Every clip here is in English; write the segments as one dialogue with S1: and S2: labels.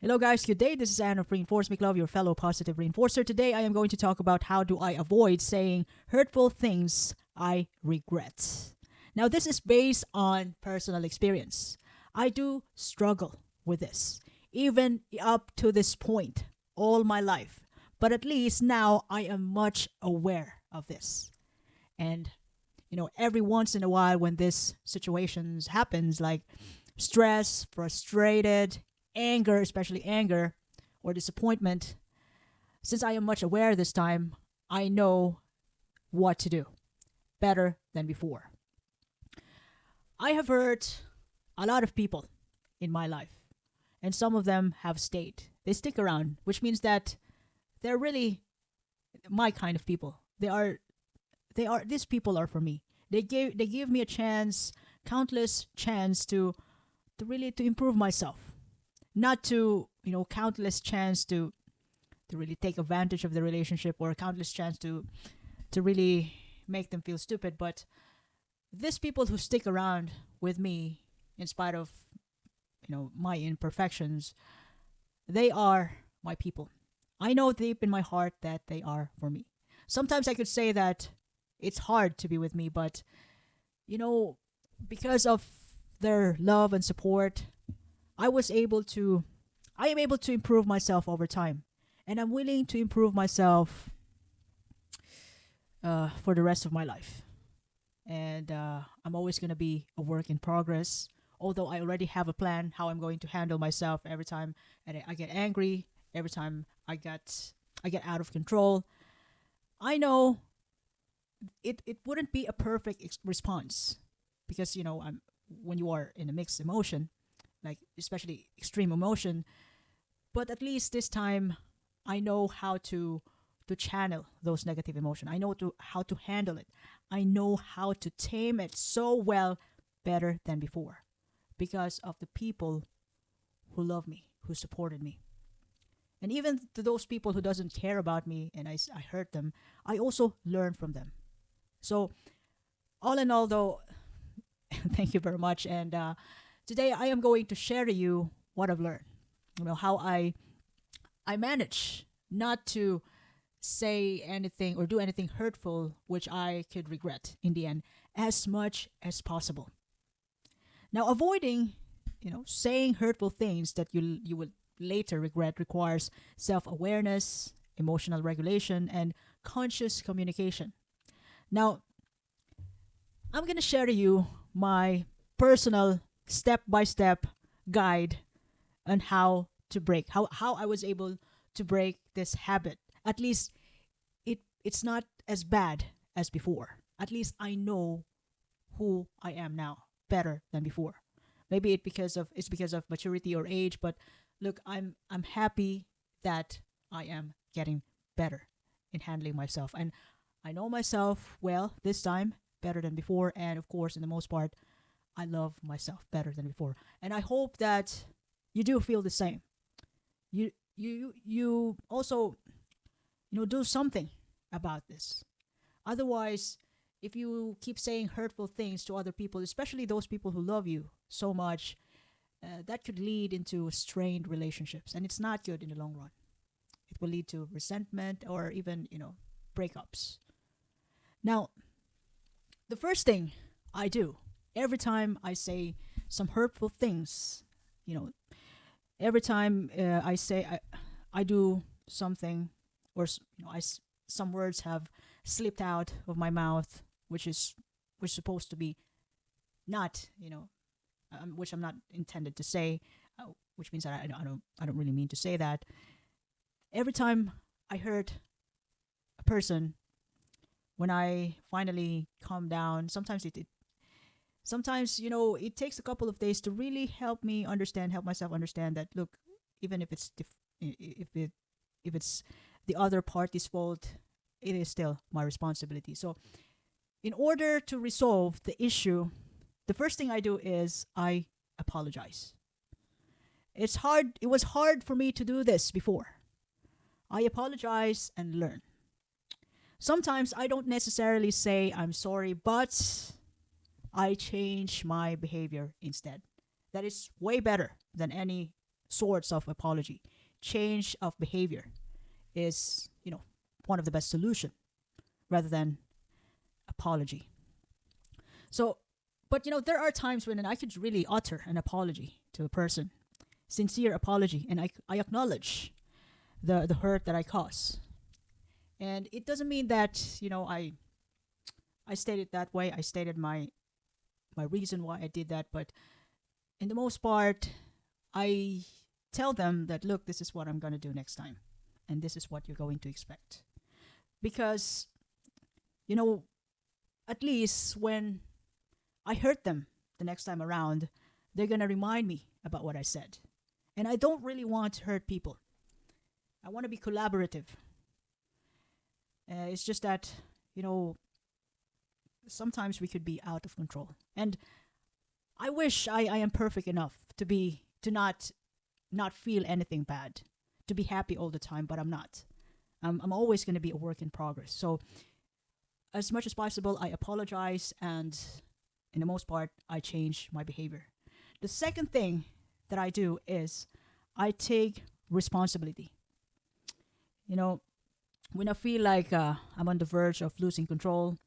S1: Hello guys, good day. This is Anna of Reinforce Make Love, your fellow positive reinforcer. Today I am going to talk about how do I avoid saying hurtful things I regret. Now this is based on personal experience. I do struggle with this, even up to this point, all my life. But at least now I am much aware of this. And every once in a while when this situations happens, like stress, frustrated, anger, especially anger or disappointment, since I am much aware this time, I know what to do better than before. I have hurt a lot of people in my life, and some of them have stayed. They stick around, which means that they're really my kind of people. These people are for me. They give me a chance, countless chance to improve myself, not to countless chance to really take advantage of the relationship, or countless chance to really make them feel stupid. But these people who stick around with me in spite of my imperfections, they are my people. I know deep in my heart that they are for me. Sometimes I could say that it's hard to be with me, but you know because of their love and support, I was able to I am able to improve myself over time, and I'm willing to improve myself for the rest of my life. And I'm always going to be a work in progress. Although I already have a plan how I'm going to handle myself every time I get angry, every time I get out of control. I know it wouldn't be a perfect response, because I'm when you are in a mixed emotion, like especially extreme emotion. But at least this time, I know how to channel those negative emotion. I know to how to handle it. I know how to tame it so well, better than before, because of the people who love me, who supported me. And even to those people who doesn't care about me and I hurt them, I also learn from them. So all in all, though, thank you very much. And today I am going to share to you what I've learned. How I manage not to say anything or do anything hurtful which I could regret in the end, as much as possible. Now, avoiding saying hurtful things that you will later regret requires self-awareness, emotional regulation, and conscious communication. Now, I'm going to share to you my personal step-by-step guide on how I was able to break this habit. At least it's not as bad as before. At least I know who I am now better than before. Maybe it's because of maturity or age, but look, I'm happy that I am getting better in handling myself, and I know myself well this time, better than before. And of course, in the most part, I love myself better than before, and I hope that you do feel the same. You also do something about this. Otherwise, if you keep saying hurtful things to other people, especially those people who love you so much, that could lead into strained relationships, and it's not good in the long run. It will lead to resentment or even breakups. Now, the first thing I do every time I say some hurtful things, you know, every time I do something, or some words have slipped out of my mouth, which supposed to be not, which I'm not intended to say, which means that I don't really mean to say that. Every time I hurt a person, when I finally calm down, sometimes it takes a couple of days to really help myself understand that, look, even if it's the other party's fault, it is still my responsibility. So in order to resolve the issue, the first thing I do is I apologize. It was hard for me to do this before. I apologize and learn. Sometimes I don't necessarily say I'm sorry, but I change my behavior instead. That is way better than any sorts of apology. Change of behavior is, one of the best solution rather than apology. So, but there are times when I could really utter an apology to a person, sincere apology, and I acknowledge the hurt that I cause. And it doesn't mean that I stated that way. I stated my reason why I did that, but in the most part, I tell them that, look, this is what I'm going to do next time, and this is what you're going to expect. Because, you know, at least when I hurt them the next time around, they're going to remind me about what I said. And I don't really want to hurt people. I want to be collaborative. It's just that, sometimes we could be out of control. And I wish I am perfect enough to not feel anything bad, to be happy all the time, but I'm not. I'm always going to be a work in progress. So as much as possible, I apologize, and in the most part, I change my behavior. The second thing that I do is I take responsibility. You know, when I feel like I'm on the verge of losing control,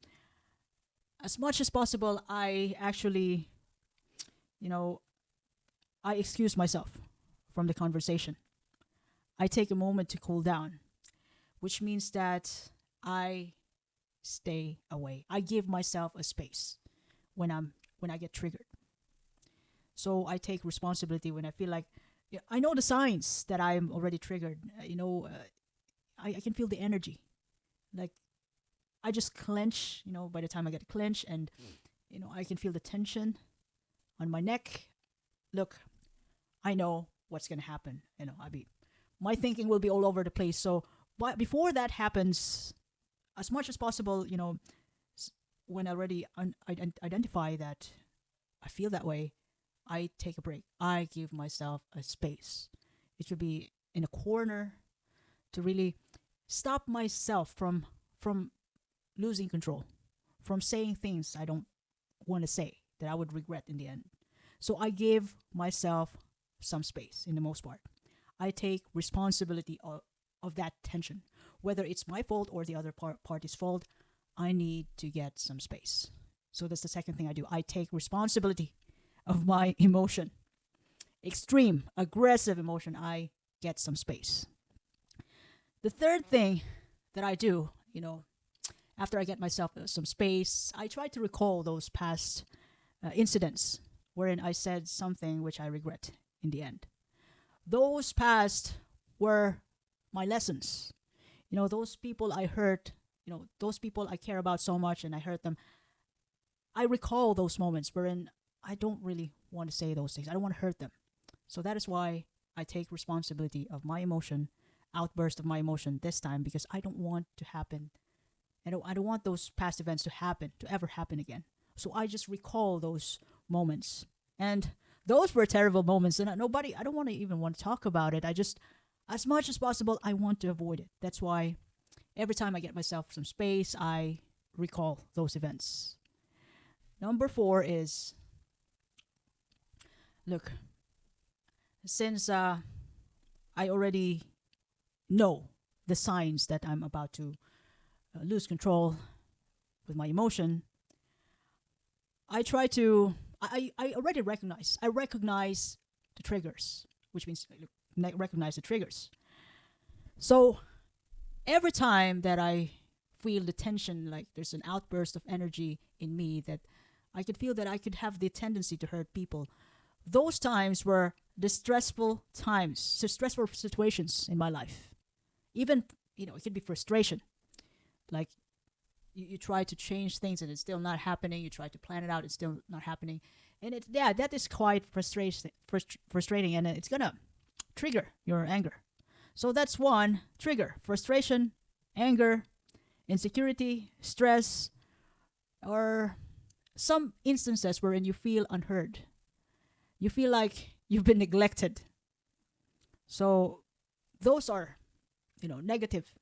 S1: as much as possible, I actually, I excuse myself from the conversation. I take a moment to cool down, which means that I stay away. I give myself a space when I get triggered. So I take responsibility when I feel like, yeah, I know the signs that I'm already triggered. I can feel the energy. Like I just clench, by the time I get clenched, and I can feel the tension on my neck. Look, I know what's gonna happen. My thinking will be all over the place. So, but before that happens, as much as possible, when I already identify that I feel that way, I take a break. I give myself a space. It should be in a corner to really stop myself from losing control, from saying things I don't want to say that I would regret in the end. So I give myself some space in the most part. I take responsibility of that tension. Whether it's my fault or the other party's fault, I need to get some space. So that's the second thing I do. I take responsibility of my emotion. Extreme, aggressive emotion, I get some space. The third thing that I do, after I get myself some space, I try to recall those past incidents wherein I said something which I regret in the end. Those past were my lessons. Those people I hurt, those people I care about so much and I hurt them. I recall those moments wherein I don't really want to say those things. I don't want to hurt them. So that is why I take responsibility of my emotion, outburst of my emotion this time, because I don't want to happen. I don't want those past events to ever happen again. So I just recall those moments. And those were terrible moments, and I don't want to even want to talk about it. I just, as much as possible, I want to avoid it. That's why every time I get myself some space, I recall those events. Number 4 is, look, since I already know the signs that I'm about to lose control with my emotion, I try to, I already recognize, the triggers, which means recognize the triggers. So every time that I feel the tension, like there's an outburst of energy in me that I could feel that I could have the tendency to hurt people, those times were the stressful times, stressful situations in my life. Even, it could be frustration. Like you try to change things and it's still not happening. You try to plan it out, it's still not happening. And that is quite frustrating, and it's gonna trigger your anger. So that's one trigger: frustration, anger, insecurity, stress, or some instances wherein you feel unheard. You feel like you've been neglected. So those are, negative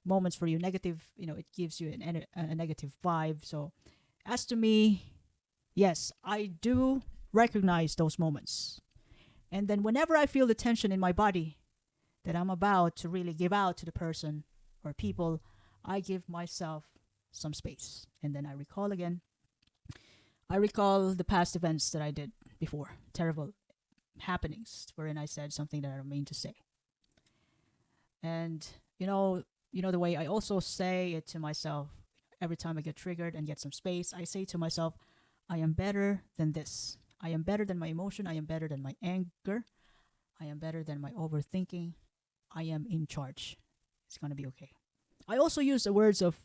S1: moments for you. Negative, it gives you a negative vibe. So as to me, yes, I do recognize those moments. And then whenever I feel the tension in my body that I'm about to really give out to the person or people, I give myself some space. And then I recall again. I recall the past events that I did before, terrible happenings, wherein I said something that I don't mean to say. And the way I also say it to myself every time I get triggered and get some space, I say to myself, I am better than this. I am better than my emotion. I am better than my anger. I am better than my overthinking. I am in charge. It's gonna be okay. I also use the words of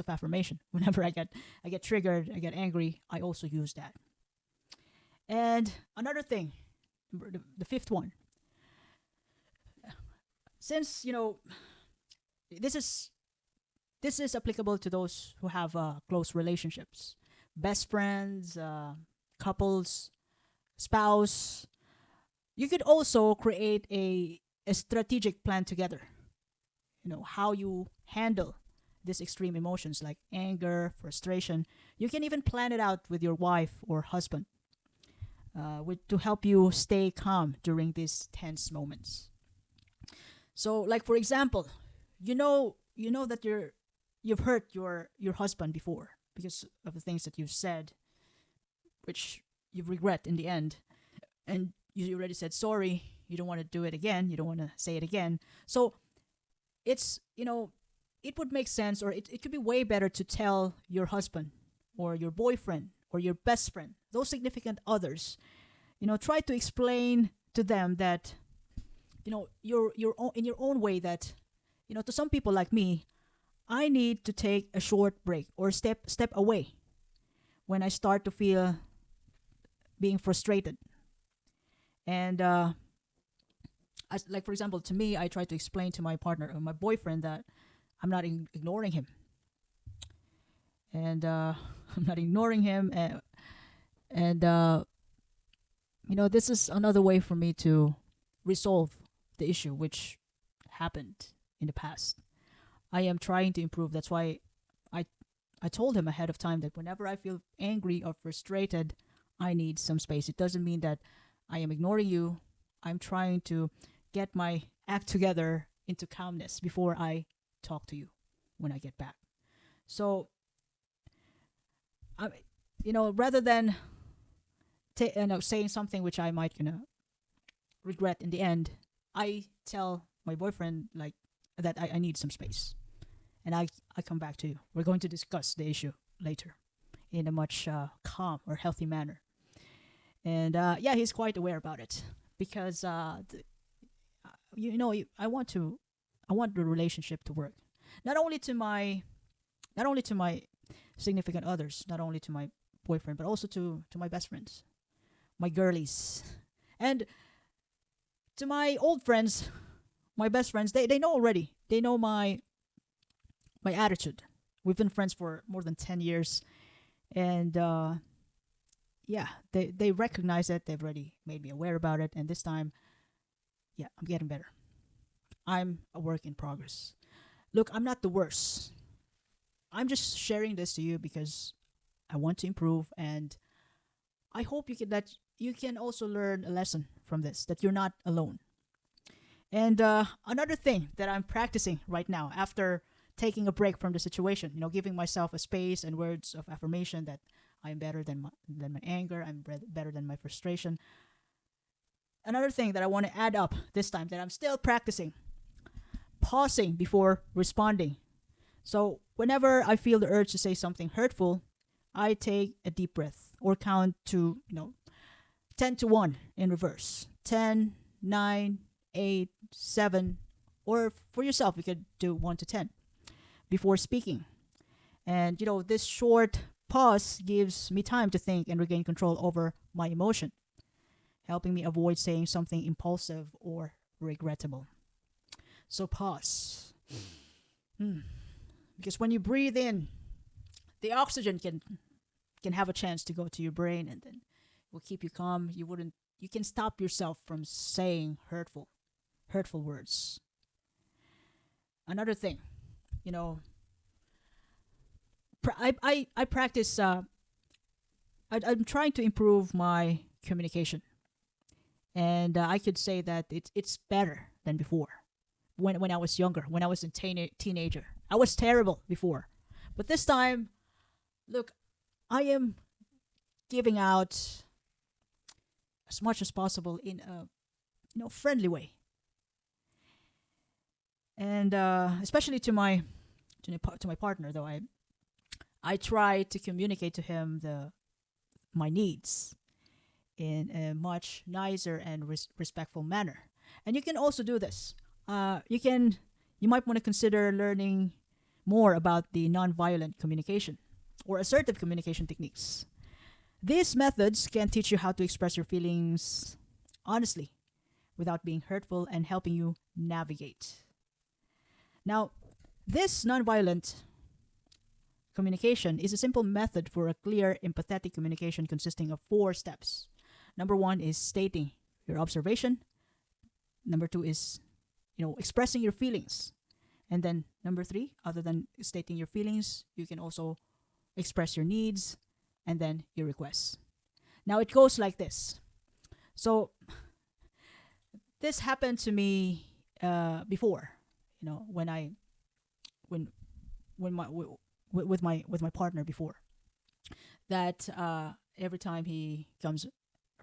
S1: affirmation whenever I get triggered, I get angry. I also use that. And another thing, the fifth one, since this is this is applicable to those who have close relationships, best friends, couples, spouse. You could also create a strategic plan together. How you handle these extreme emotions like anger, frustration. You can even plan it out with your wife or husband to help you stay calm during these tense moments. So, like for example, you know that you've hurt your husband before because of the things that you've said, which you regret in the end, and you already said sorry. You don't want to do it again. You don't want to say it again. So it's it would make sense, or it could be way better to tell your husband or your boyfriend or your best friend, those significant others. Try to explain to them that in your own way that to some people like me, I need to take a short break or step away when I start to feel being frustrated. And like for example, to me, I try to explain to my partner or my boyfriend that I'm not ignoring him, and I'm not ignoring him, and this is another way for me to resolve the issue which happened in the past. I am trying to improve. That's why I I told him ahead of time that whenever I feel angry or frustrated, I need some space. It doesn't mean that I am ignoring you. I'm trying to get my act together into calmness before I talk to you when I get back. So, I, rather than saying something which I might, regret in the end, I tell my boyfriend like that I need some space, and I come back to you. We're going to discuss the issue later in a much calm or healthy manner. And yeah, he's quite aware about it because I want the relationship to work, not only to my not only to my significant others, not only to my boyfriend, but also to my best friends, my girlies, and to my old friends, my best friends. They know already. They know my attitude. We've been friends for more than 10 years, and yeah, they recognize it. They've already made me aware about it, and this time, yeah, I'm getting better. I'm a work in progress. Look, I'm not the worst. I'm just sharing this to you because I want to improve, and I hope you can also learn a lesson from this, that you're not alone. And another thing that I'm practicing right now after taking a break from the situation, giving myself a space and words of affirmation that I'm better than my anger, better than my frustration. Another thing that I want to add up this time that I'm still practicing, pausing before responding. So whenever I feel the urge to say something hurtful, I take a deep breath or count to, 10 to 1 in reverse. 10, 9, 8, 7, or for yourself, you could do 1 to 10 before speaking. And, this short pause gives me time to think and regain control over my emotion, helping me avoid saying something impulsive or regrettable. So pause. Hmm. Because when you breathe in, the oxygen can have a chance to go to your brain, and then it will keep you calm. You can stop yourself from saying hurtful words. Another thing, you know, I practice. I'm trying to improve my communication, And I could say that it's better than before. When I was younger, when I was a teenager, I was terrible before, but this time, look, I am giving out as much as possible in a friendly way, and especially to my partner. Though I try to communicate to him the my needs in a much nicer and respectful manner. And you can also do this. You might want to consider learning more about the nonviolent communication or assertive communication techniques. These methods can teach you how to express your feelings honestly without being hurtful and helping you navigate. Now, this nonviolent communication is a simple method for a clear, empathetic communication consisting of four steps. Number one is stating your observation. Number two is, expressing your feelings. And then number three, other than stating your feelings, you can also express your needs and then your requests. Now it goes like this. So this happened to me before, when I when when my with my partner before that every time he comes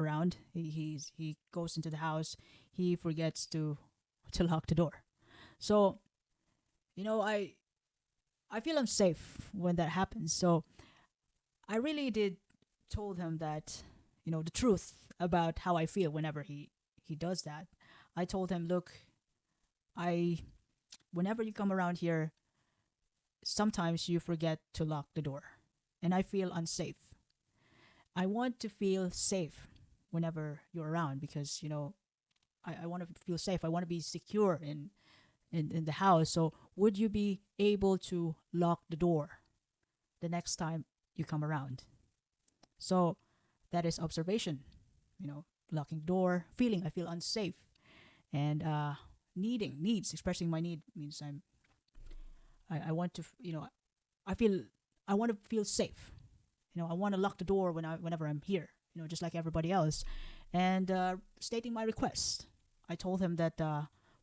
S1: around, he goes into the house, he forgets to lock the door. So I feel unsafe when that happens. So I really did told him that the truth about how I feel whenever he does that. I told him, look, I whenever you come around here, sometimes you forget to lock the door, and I feel unsafe. I want to feel safe whenever you're around because I want to feel safe. I want to be secure in the house. So would you be able to lock the door the next time you come around? So that is observation, locking the door, feeling I feel unsafe, and needs, expressing my need means I want to, I feel, I want to feel safe. I want to lock the door whenever I'm here, just like everybody else. And stating my request, I told him that,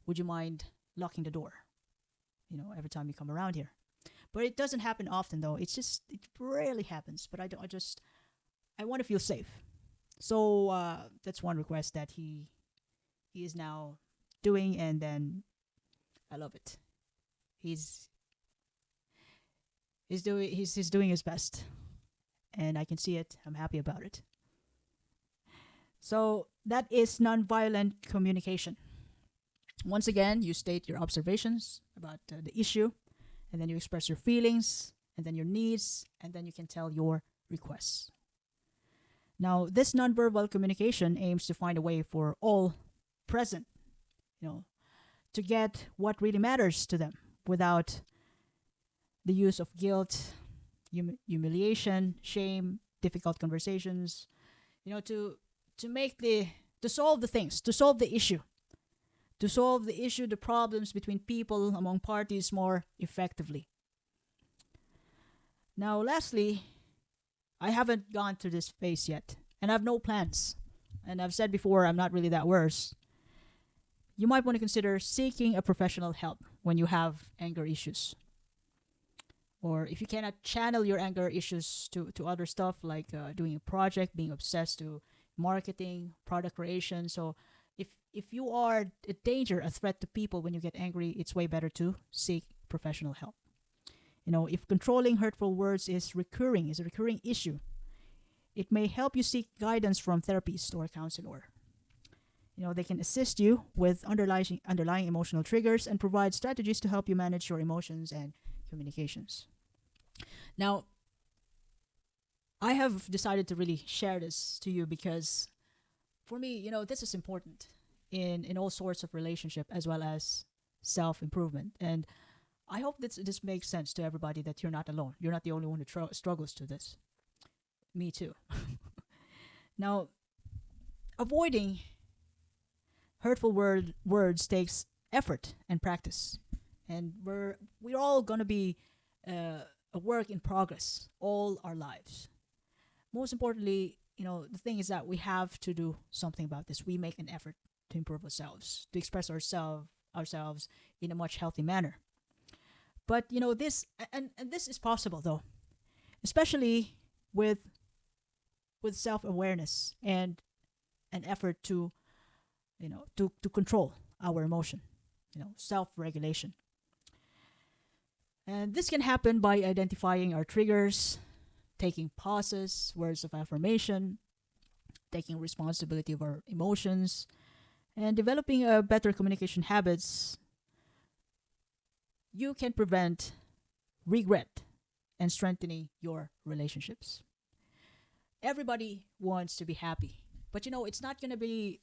S1: would you mind locking the door, every time you come around here? But it doesn't happen often, though. It rarely happens. But I want to feel safe. So that's one request that he is now doing, and then I love it. He's he's doing his best, and I can see it. I'm happy about it. So that is nonviolent communication. Once again, you state your observations about the issue, and then you express your feelings, and then your needs, and then you can tell your requests. Now, this nonverbal communication aims to find a way for all present, you know, to get what really matters to them without the use of guilt, humiliation, shame, difficult conversations, to make to solve the things, to solve the issue, the problems between people among parties more effectively. Now, lastly, I haven't gone to this phase yet, and I have no plans. And I've said before, I'm not really that worse. You might want to consider seeking a professional help when you have anger issues. Or if you cannot channel your anger issues to other stuff like doing a project, being obsessed to marketing, product creation. So if you are a danger, a threat to people when you get angry, it's way better to seek professional help. If controlling hurtful words is a recurring issue, it may help you seek guidance from therapist or a counselor. They can assist you with underlying emotional triggers and provide strategies to help you manage your emotions and communications. Now, I have decided to really share this to you because for me, this is important in all sorts of relationship as well as self-improvement. And I hope this makes sense to everybody that you're not alone. You're not the only one who struggles to this. Me too. Now, avoiding hurtful words takes effort and practice. And we're all going to be a work in progress all our lives. Most importantly, the thing is that we have to do something about this. We make an effort to improve ourselves, to express ourselves in a much healthy manner. But this and this is possible though, especially with self awareness and an effort to to control our emotion, self regulation. And this can happen by identifying our triggers, taking pauses, words of affirmation, taking responsibility of our emotions, and developing a better communication habits. You can prevent regret and strengthening your relationships. Everybody wants to be happy, but it's not going to be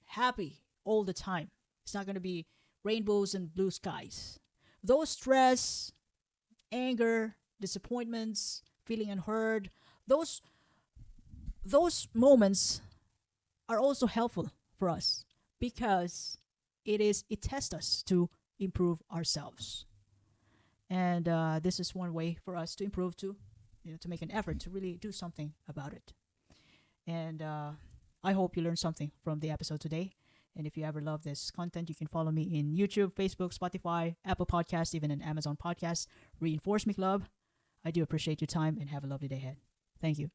S1: happy all the time. It's not going to be rainbows and blue skies. Those stress, anger, disappointments, feeling unheard, those moments are also helpful for us because it tests us to improve ourselves. And this is one way for us to improve, to make an effort to really do something about it. And I hope you learned something from the episode today. And if you ever love this content, you can follow me in YouTube, Facebook, Spotify, Apple Podcasts, even in Amazon Podcasts. Reinforce me, Club. I do appreciate your time and have a lovely day ahead. Thank you.